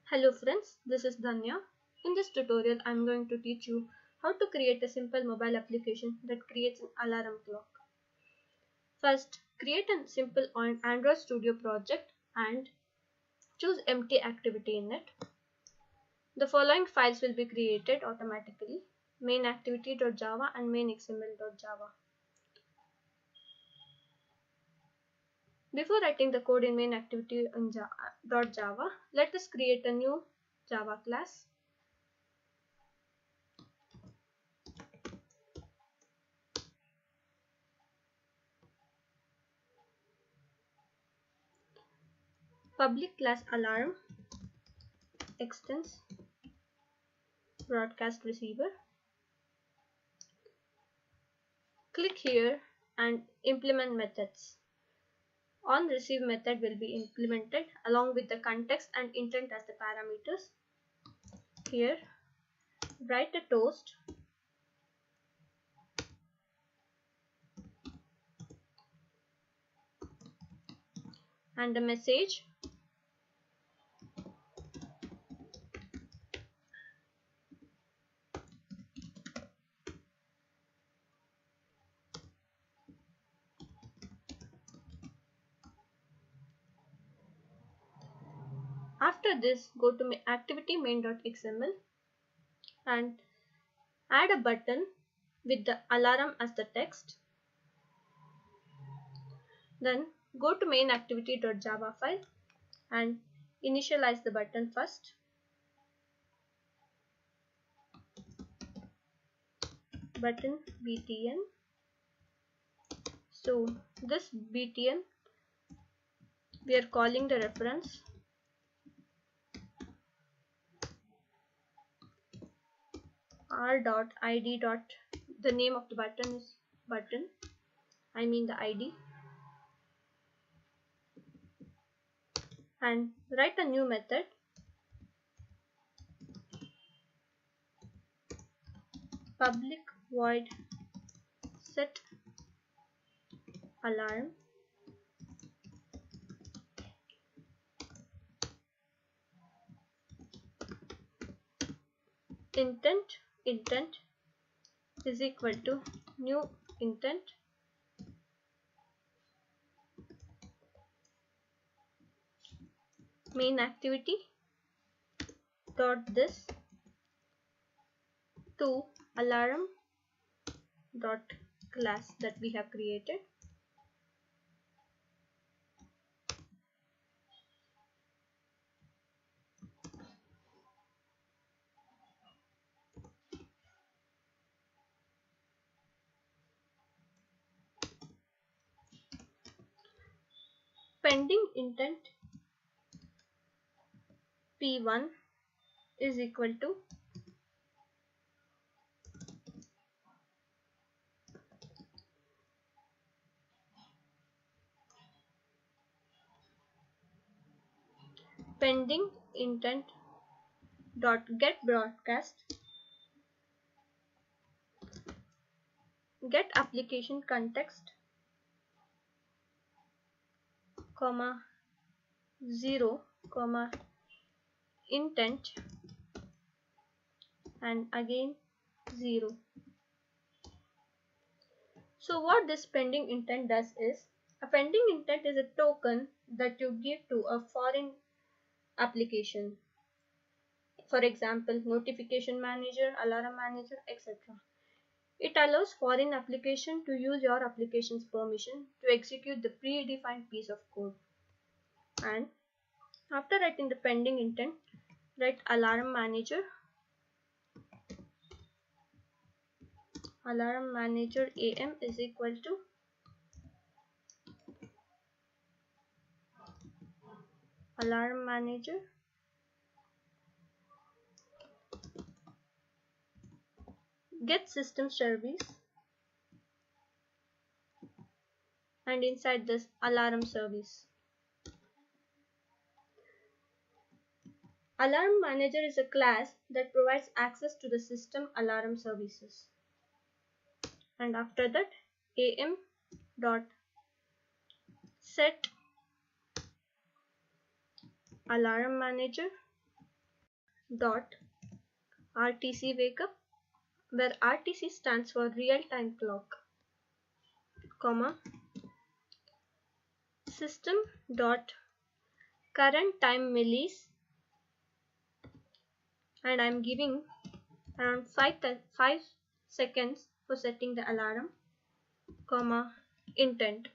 Hello friends, this is Dhanya. In this tutorial, I am going to teach you how to create a simple mobile application that creates an alarm clock. First, create a simple Android Studio project and choose empty activity in it. The following files will be created automatically: main.activity.java and main.xml.java. Before writing the code in main.activity.java, let us create a new Java class. Public class alarm extends broadcast receiver. Click here and implement methods. OnReceive method will be implemented along with the context and intent as the parameters. Here, write a toast and a message. After this, go to activity main.xml and add a button with the alarm as the text. Then go to main.activity.java file and initialize the button first. Button btn. So this btn, we are calling the reference r.id. The name of the button is button, I mean the ID, and write a new method public void set alarm intent is equal to new intent main activity dot this to alarm dot class that we have created. Pending intent p1 is equal to pending intent dot get broadcast get application context comma 0 comma intent and again 0. So what this pending intent does is, a pending intent is a token that you give to a foreign application. For example, notification manager, alarm manager, etc. It allows foreign application to use your application's permission to execute the predefined piece of code. And after writing the pending intent, write alarm manager am is equal to alarm manager get system service, and inside this alarm service. Alarm manager is a class that provides access to the system alarm services. And after that, am dot set alarm manager dot RTC wake up, where RTC stands for real time clock, comma system dot current time millis, and I'm giving around 5 seconds for setting the alarm, comma intent.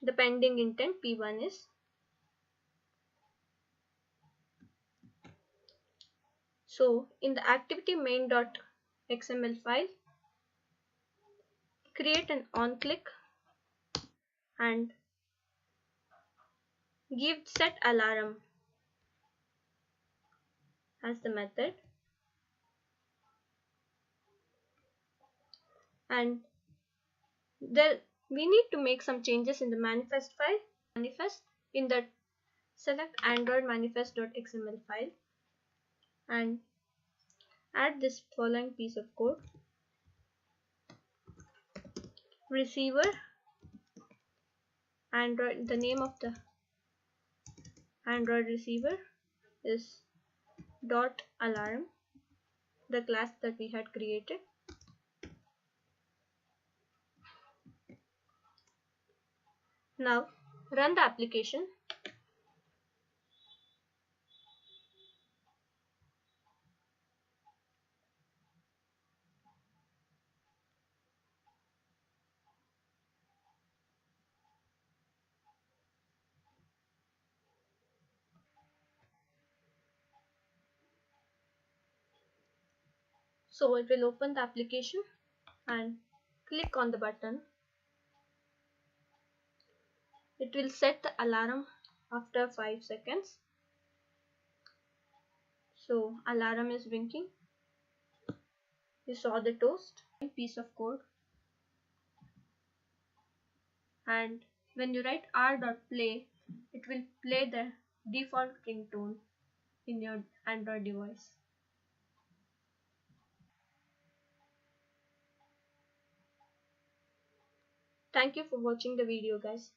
The pending intent P1 is so in the activity main.xml file, create an on click and give set alarm as the method, and there we need to make some changes in the manifest file. Manifest in the select android manifest.xml file and add this following piece of code. Receiver android, the name of the android receiver is dot alarm, the class that we had created. Now run the application. So it will open the application and click on the button. It will set the alarm after 5 seconds. So alarm is blinking. You saw the toast piece of code, and when you write r.play, it will play the default ringtone in your Android device. Thank you for watching the video, guys.